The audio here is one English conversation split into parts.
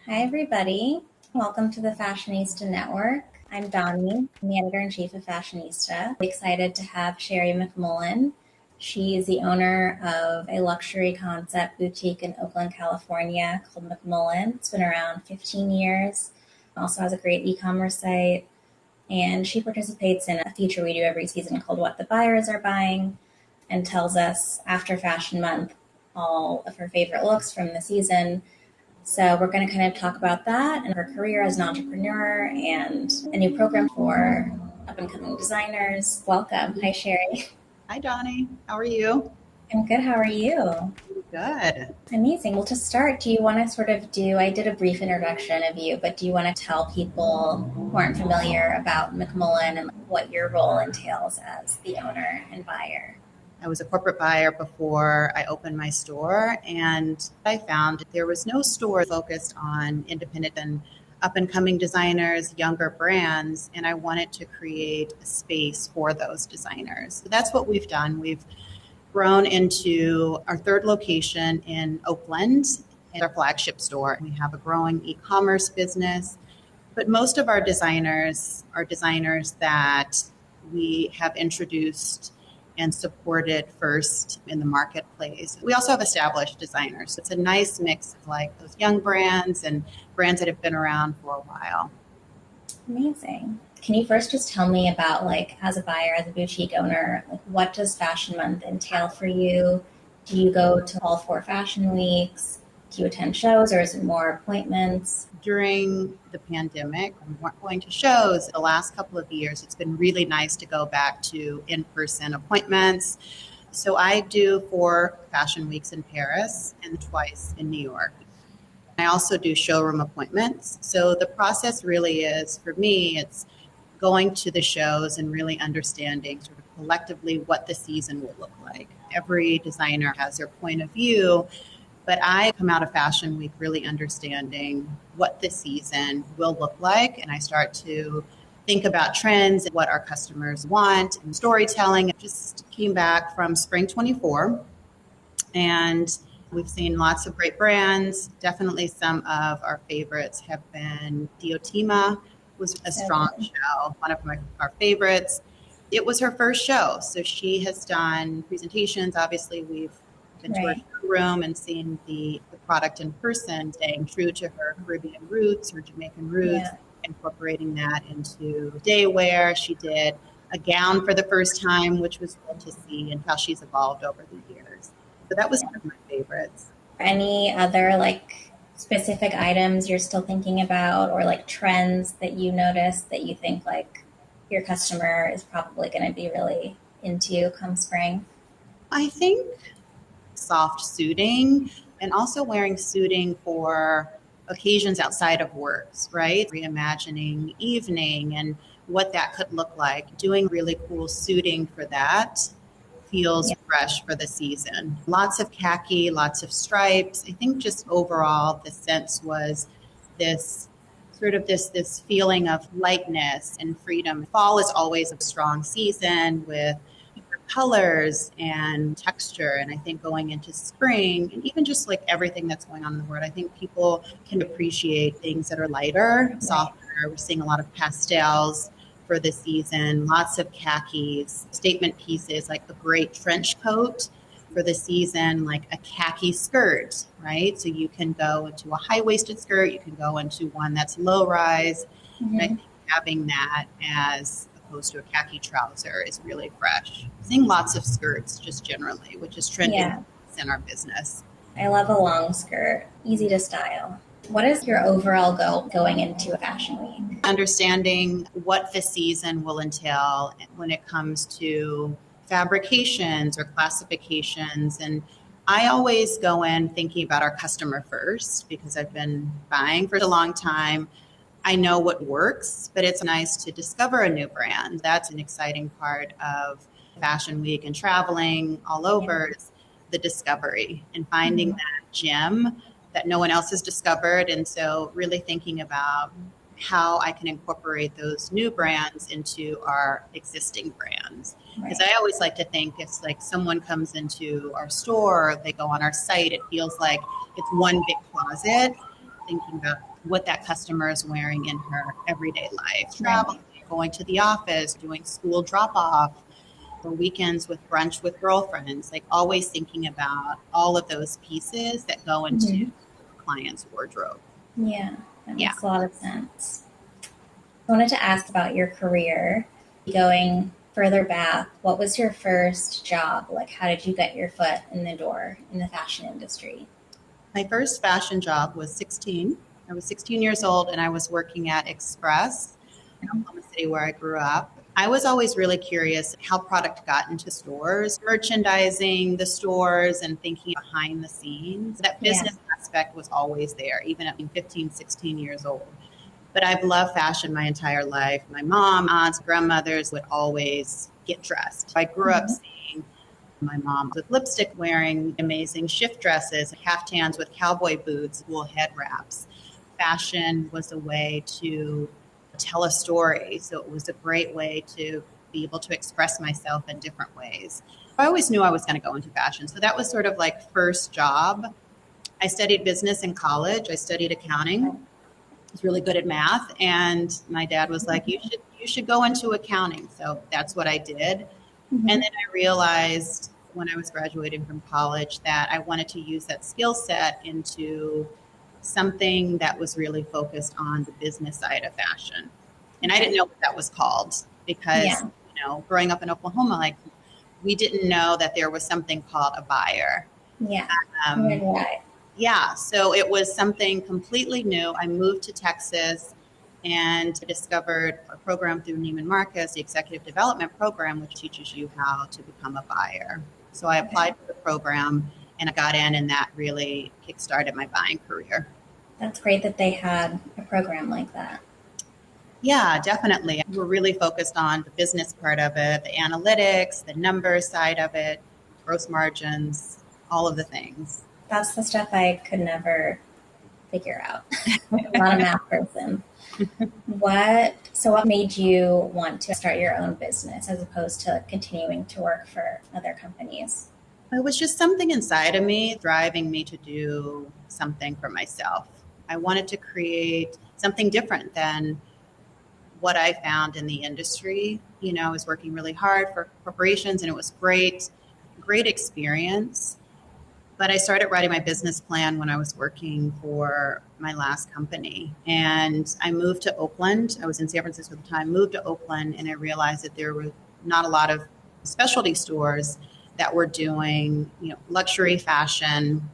Hi, everybody. Welcome to the Fashionista Network. I'm Dhani. I'm the editor-in-chief of Fashionista. I'm excited to have Sherri McMullen. She is the owner of a luxury concept boutique in Oakland, California called McMullen. It's been around 15 years. Also has a great e-commerce site. And she participates in a feature we do every season called What the Buyers Are Buying and tells us after Fashion Month all of her favorite looks from the season. So we're going to kind of talk about that and her career as an entrepreneur and a new program for up-and-coming designers. Welcome. Hi, Sherri. Hi, Donnie. How are you? I'm good. How are you? Good. Amazing. Well, to start, do you want to I did a brief introduction of you, but do you want to tell people who aren't familiar about McMullen and what your role entails as the owner and buyer? I was a corporate buyer before I opened my store, and I found there was no store focused on independent and up-and-coming designers, younger brands, and I wanted to create a space for those designers. So that's what we've done. We've grown into our third location in Oakland, in our flagship store. We have a growing e-commerce business, but most of our designers are designers that we have introduced and supported first in the marketplace. We also have established designers. So it's a nice mix of like those young brands and brands that have been around for a while. Amazing. Can you first just tell me about, like, as a buyer, as a boutique owner, like, what does Fashion Month entail for you? Do you go to all 4 fashion weeks? Do you attend shows, or is it more appointments? During the pandemic, we weren't going to shows. The last couple of years, it's been really nice to go back to in-person appointments. So I do 4 fashion weeks in Paris and twice in New York. I also do showroom appointments. So the process really is, for me, it's going to the shows and really understanding sort of collectively what the season will look like. Every designer has their point of view, but I come out of Fashion Week really understanding what the season will look like. And I start to think about trends and what our customers want and storytelling. I just came back from Spring 24 and we've seen lots of great brands. Definitely some of our favorites have been Diotima was a strong show, one of our favorites. It was her first show. So she has done presentations. Obviously, we've been to her showroom and seen the product in person, staying true to her Caribbean roots, her Jamaican roots, incorporating that into day wear. She did a gown for the first time, which was cool to see, and how she's evolved over the years. So that was one of my favorites. Any other like specific items you're still thinking about, or like trends that you notice that you think like your customer is probably going to be really into come spring? I think soft suiting and also wearing suiting for occasions outside of works, right? Reimagining evening and what that could look like. Doing really cool suiting for that feels fresh for the season. Lots of khaki, lots of stripes. I think just overall the sense was this sort of this feeling of lightness and freedom. Fall is always a strong season with colors and texture. And I think going into spring and even just like everything that's going on in the world, I think people can appreciate things that are lighter, softer. We're seeing a lot of pastels for the season, lots of khakis, statement pieces like a great trench coat for the season, like a khaki skirt, right? So you can go into a high-waisted skirt, you can go into one that's low-rise. And I think having that as opposed to a khaki trouser is really fresh. Seeing lots of skirts just generally, which is trending in our business. I love a long skirt, easy to style. What is your overall goal going into a fashion week? Understanding what the season will entail when it comes to fabrications or classifications. And I always go in thinking about our customer first because I've been buying for a long time. I know what works, but it's nice to discover a new brand. That's an exciting part of Fashion Week and traveling all over is the discovery and finding that gem that no one else has discovered. And so really thinking about how I can incorporate those new brands into our existing brands. Because I always like to think it's like someone comes into our store, they go on our site, it feels like it's one big closet. Thinking about what that customer is wearing in her everyday life, traveling, going to the office, doing school drop-off, or weekends with brunch with girlfriends, like always thinking about all of those pieces that go into the client's wardrobe. Yeah, that makes a lot of sense. I wanted to ask about your career. Going further back, what was your first job? Like, how did you get your foot in the door in the fashion industry? My first fashion job was 16. I was 16 years old and I was working at Express in Oklahoma City where I grew up. I was always really curious how product got into stores, merchandising the stores and thinking behind the scenes. That business aspect was always there, even at 15, 16 years old. But I've loved fashion my entire life. My mom, aunts, grandmothers would always get dressed. I grew up seeing my mom with lipstick wearing amazing shift dresses, caftans with cowboy boots, wool head wraps. Fashion was a way to tell a story. So it was a great way to be able to express myself in different ways. I always knew I was going to go into fashion. So that was sort of like first job. I studied business in college. I studied accounting. I was really good at math. And my dad was like, you should go into accounting. So that's what I did. And then I realized when I was graduating from college that I wanted to use that skill set into something that was really focused on the business side of fashion. And I didn't know what that was called because, growing up in Oklahoma, like we didn't know that there was something called a buyer. So it was something completely new. I moved to Texas and discovered a program through Neiman Marcus, the Executive Development Program, which teaches you how to become a buyer. So I applied for the program and I got in, and that really kickstarted my buying career. That's great that they had a program like that. Yeah, definitely. We're really focused on the business part of it, the analytics, the numbers side of it, gross margins, all of the things. That's the stuff I could never figure out. I'm not a math person. What made you want to start your own business as opposed to continuing to work for other companies? It was just something inside of me driving me to do something for myself. I wanted to create something different than what I found in the industry. I was working really hard for corporations and it was great experience. But I started writing my business plan when I was working for my last company. And I moved to Oakland. I was in San Francisco at the time, moved to Oakland, and I realized that there were not a lot of specialty stores that were doing, luxury fashion,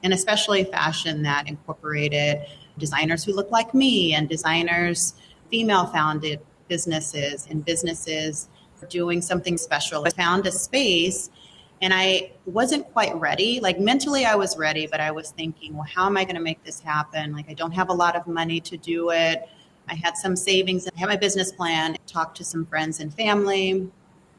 and especially fashion that incorporated designers who look like me and designers, female-founded businesses and businesses doing something special. I found a space. And I wasn't quite ready. Like mentally I was ready, but I was thinking, well, how am I going to make this happen? Like I don't have a lot of money to do it. I had some savings. I had my business plan, talked to some friends and family,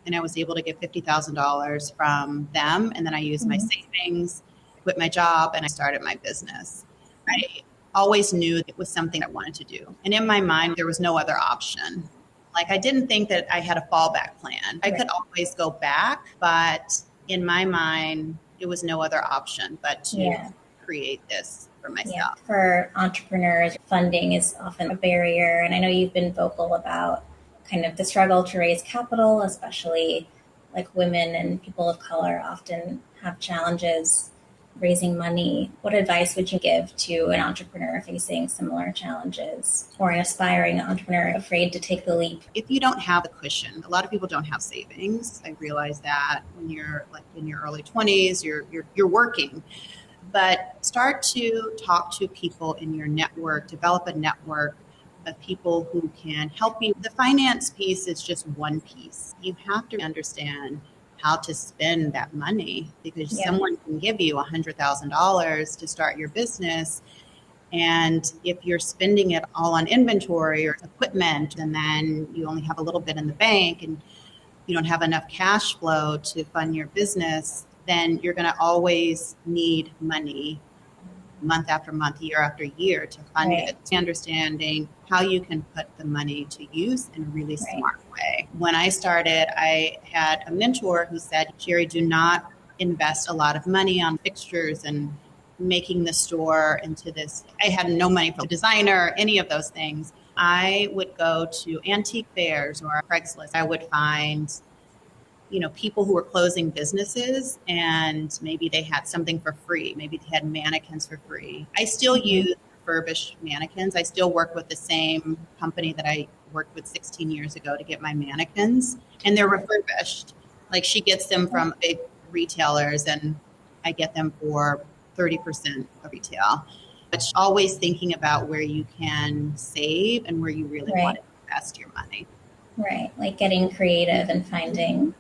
and I was able to get $50,000 from them. And then I used my savings, quit my job, and I started my business. I always knew it was something I wanted to do. And in my mind, there was no other option. Like I didn't think that I had a fallback plan. I could always go back, but in my mind, it was no other option but to create this for myself. Yeah. For entrepreneurs, funding is often a barrier. And I know you've been vocal about kind of the struggle to raise capital, especially like women and people of color often have challenges raising money. What advice would you give to an entrepreneur facing similar challenges or an aspiring entrepreneur afraid to take the leap? If you don't have a cushion, a lot of people don't have savings. I realize that when you're like in your early 20s, you're working. But start to talk to people in your network, develop a network of people who can help you. The finance piece is just one piece. You have to understand how to spend that money because someone can give you $100,000 to start your business. And if you're spending it all on inventory or equipment, and then you only have a little bit in the bank and you don't have enough cash flow to fund your business, then you're going to always need money month after month, year after year to fund it. Understanding how you can put the money to use in a really smart way. When I started, I had a mentor who said, Sherri, do not invest a lot of money on fixtures and making the store into this. I had no money for a designer, any of those things. I would go to antique fairs or Craigslist. I would find, people who were closing businesses and maybe they had something for free. Maybe they had mannequins for free. I still use refurbished mannequins. I still work with the same company that I worked with 16 years ago to get my mannequins, and they're refurbished. Like, she gets them from big retailers and I get them for 30% of retail. But always thinking about where you can save and where you really want to invest your money. Right. Like getting creative and finding,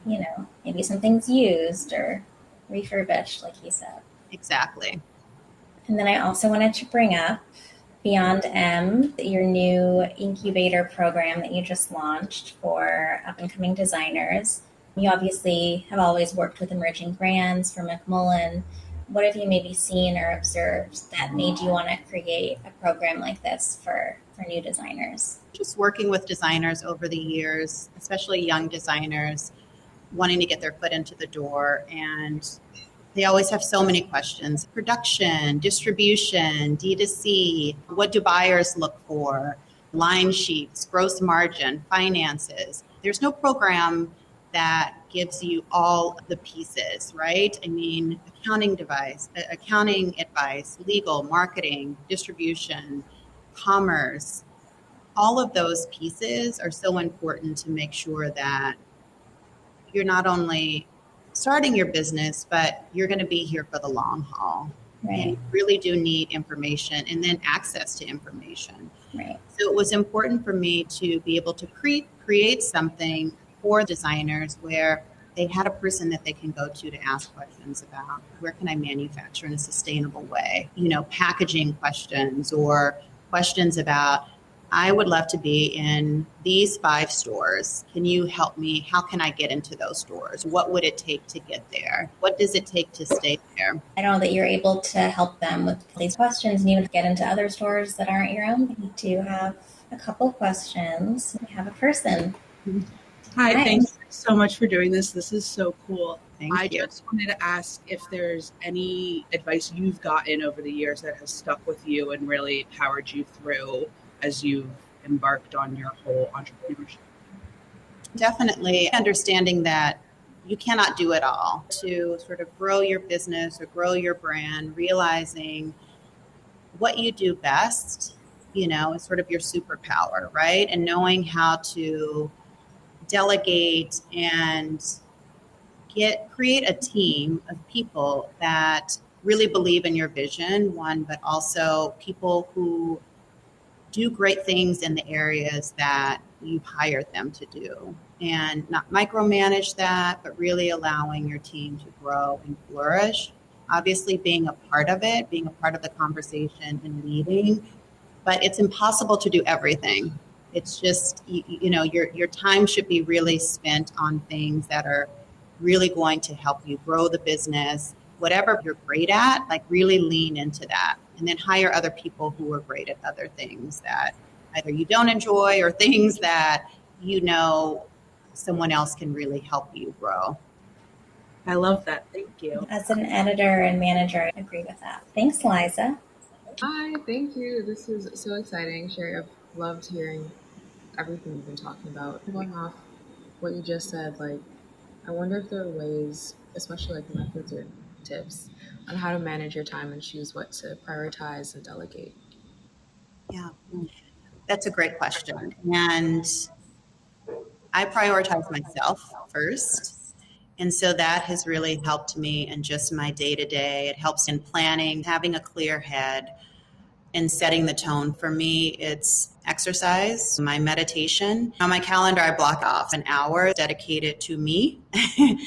maybe something's used or refurbished, like you said. Exactly. And then I also wanted to bring up Beyond M, your new incubator program that you just launched for up-and-coming designers. You obviously have always worked with emerging brands for McMullen. What have you maybe seen or observed that made you want to create a program like this for new designers? Just working with designers over the years, especially young designers, wanting to get their foot into the door, and they always have so many questions. Production, distribution, D2C, what do buyers look for? Line sheets, gross margin, finances. There's no program that gives you all the pieces, right? I mean, accounting advice, legal, marketing, distribution, commerce. All of those pieces are so important to make sure that you're not only starting your business, but you're going to be here for the long haul. Right. And you really do need information and then access to information. Right. So it was important for me to be able to create something for designers where they had a person that they can go to ask questions about where can I manufacture in a sustainable way, packaging questions or questions about, I would love to be in these 5 stores. Can you help me? How can I get into those stores? What would it take to get there? What does it take to stay there? I know that you're able to help them with these questions and even get into other stores that aren't your own. We do have a couple questions. We have a person. Hi, thanks so much for doing this. This is so cool. Thank you. Just wanted to ask if there's any advice you've gotten over the years that has stuck with you and really powered you through as you've embarked on your whole entrepreneurship. Definitely understanding that you cannot do it all. To sort of grow your business or grow your brand, realizing what you do best, is sort of your superpower, right? And knowing how to delegate and create a team of people that really believe in your vision, one, but also people who do great things in the areas that you've hired them to do, and not micromanage that, but really allowing your team to grow and flourish. Obviously being a part of it, being a part of the conversation and leading, but it's impossible to do everything. It's just, your time should be really spent on things that are really going to help you grow the business. Whatever you're great at, like really lean into that. And then hire other people who are great at other things that either you don't enjoy or things that someone else can really help you grow. I love that. Thank you. As an editor and manager, I agree with that. Thanks, Liza. Hi, thank you. This is so exciting, Sherri. I've loved hearing everything you've been talking about. Going off what you just said, I wonder if there are ways, especially methods or tips on how to manage your time and choose what to prioritize and delegate. Yeah, that's a great question. And I prioritize myself first. And so that has really helped me in just my day-to-day. It helps in planning, having a clear head, and setting the tone. For me, it's exercise, my meditation. On my calendar, I block off an hour dedicated to me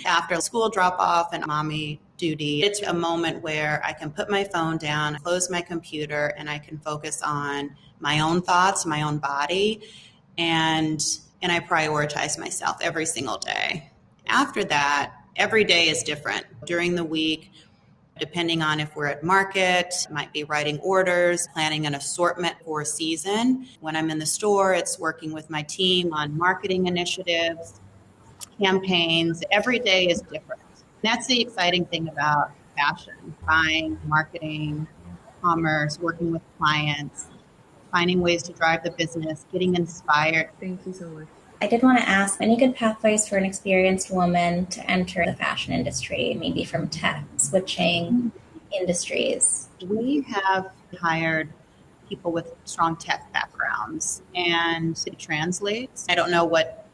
after school drop-off and mommy duty. It's a moment where I can put my phone down, close my computer, and I can focus on my own thoughts, my own body, and I prioritize myself every single day. After that, every day is different. During the week, depending on if we're at market, might be writing orders, planning an assortment for a season. When I'm in the store, it's working with my team on marketing initiatives, campaigns. Every day is different. That's the exciting thing about fashion, buying, marketing, commerce, working with clients, finding ways to drive the business, getting inspired. Thank you so much. I did want to ask, any good pathways for an experienced woman to enter the fashion industry, maybe from tech, switching industries? We have hired people with strong tech backgrounds, and it translates. I don't know what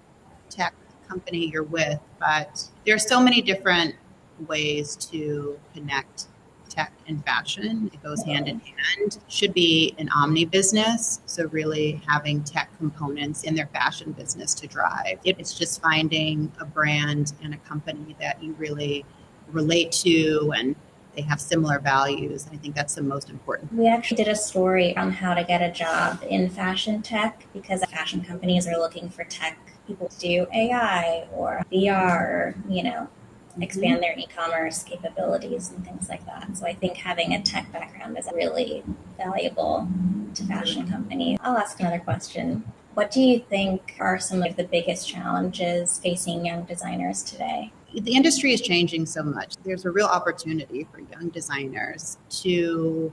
tech company you're with, but there are so many different ways to connect tech and fashion. It goes hand in hand. Should be an omni business, so really having tech components in their fashion business to drive. It's just finding a brand and a company that you really relate to and they have similar values. I think that's the most important. We actually did a story on how to get a job in fashion tech because fashion companies are looking for tech people to do AI or VR, or, expand their e-commerce capabilities and things like that. So I think having a tech background is really valuable to fashion companies. I'll ask another question. What do you think are some of the biggest challenges facing young designers today? The industry is changing so much. There's a real opportunity for young designers to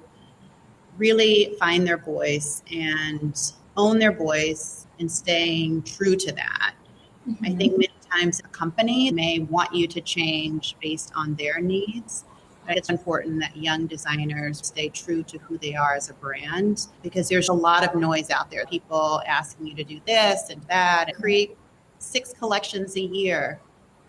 really find their voice and own their voice and staying true to that. Mm-hmm. I think many times a company may want you to change based on their needs. But it's important that young designers stay true to who they are as a brand because there's a lot of noise out there. People asking you to do this and that and create 6 collections a year.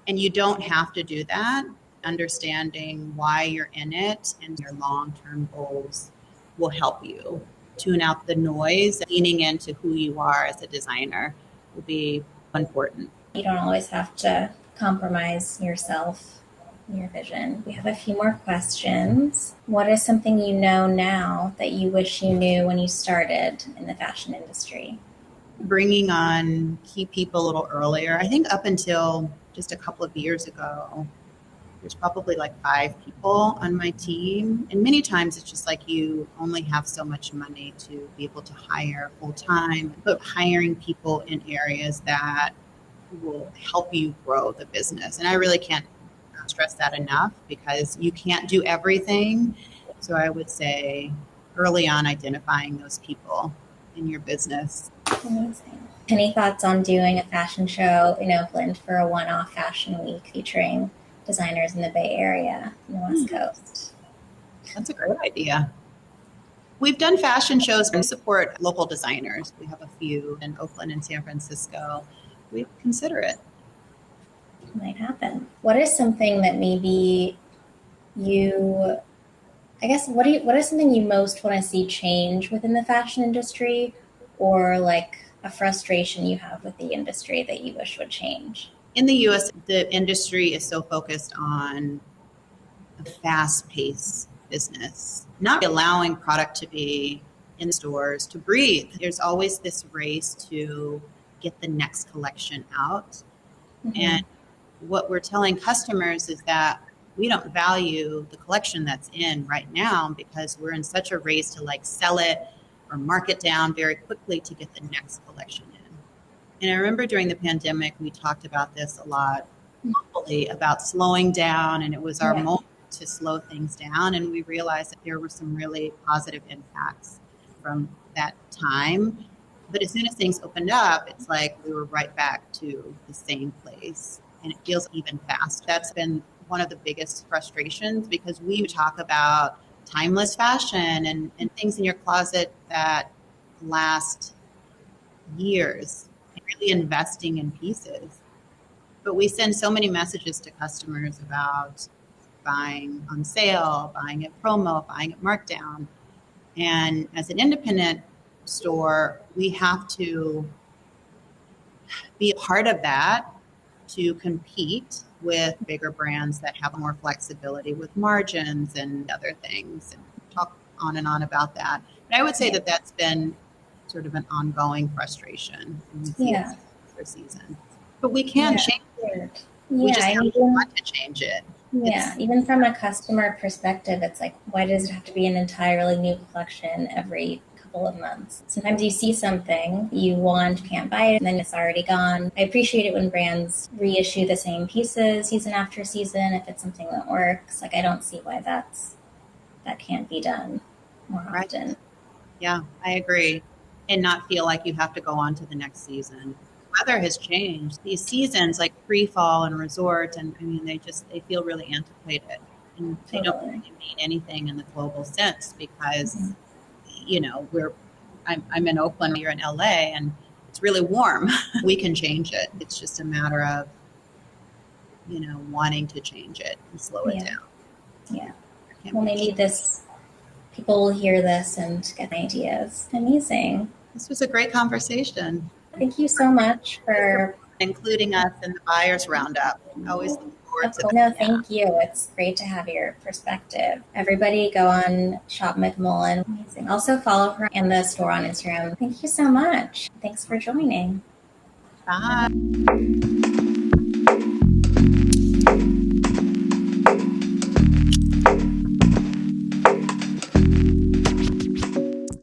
And you don't have to do that. Understanding why you're in it and your long-term goals will help you tune out the noise. Leaning into who you are as a designer will be important. You don't always have to compromise yourself, your vision. We have a few more questions. What is something you know now that you wish you knew when you started in the fashion industry? Bringing on key people a little earlier. I think up until just a couple of years ago, there's probably like 5 people on my team. And many times it's just like you only have so much money to be able to hire full time, but hiring people in areas that will help you grow the business. And I really can't stress that enough because you can't do everything. So I would say early on identifying those people in your business. Amazing. Any thoughts on doing a fashion show in Oakland for a one-off fashion week featuring designers in the Bay Area and the West Coast? That's a great idea. We've done fashion shows to support local designers. We have a few in Oakland and San Francisco. We consider it. It might happen. What is something that maybe what is something you most want to see change within the fashion industry, or like a frustration you have with the industry that you wish would change? In the U.S., the industry is so focused on a fast-paced business, not allowing product to be in stores to breathe. There's always this race to get the next collection out. Mm-hmm. And what we're telling customers is that we don't value the collection that's in right now because we're in such a race to like sell it or mark it down very quickly to get the next collection in. And I remember during the pandemic, we talked about this a lot globally about slowing down, and it was our moment to slow things down. And we realized that there were some really positive impacts from that time. But as soon as things opened up, it's like we were right back to the same place. And it feels even faster. That's been one of the biggest frustrations because we talk about timeless fashion and things in your closet that last years, and really investing in pieces. But we send so many messages to customers about buying on sale, buying at promo, buying at markdown. And as an independent store, we have to be a part of that to compete with bigger brands that have more flexibility with margins and other things, and talk on and on about that. But I would say that that's been sort of an ongoing frustration for season. But we can change it. We just have to want to change it. Yeah, even from a customer perspective, it's like, why does it have to be an entirely new collection every couple couple of months. Sometimes you see something you want, can't buy it, and then it's already gone. I appreciate it when brands reissue the same pieces season after season if it's something that works. Like, I don't see why that can't be done more often. Yeah, I agree. And not feel like you have to go on to the next season. Weather has changed. These seasons like pre-fall and resort, and I mean, they feel really antiquated, and they don't really mean anything in the global sense because, you know, I'm in Oakland, you're in LA, and it's really warm. We can change it. It's just a matter of, you know, wanting to change it and slow it down. Yeah. Well, maybe people will hear this and get ideas. Amazing. This was a great conversation. Thank you so much for including us in the buyers roundup. Always look forward to that. No, thank you. It's great to have your perspective. Everybody go on Shop McMullen. Amazing. Also follow her and the store on Instagram. Thank you so much. Thanks for joining. Bye.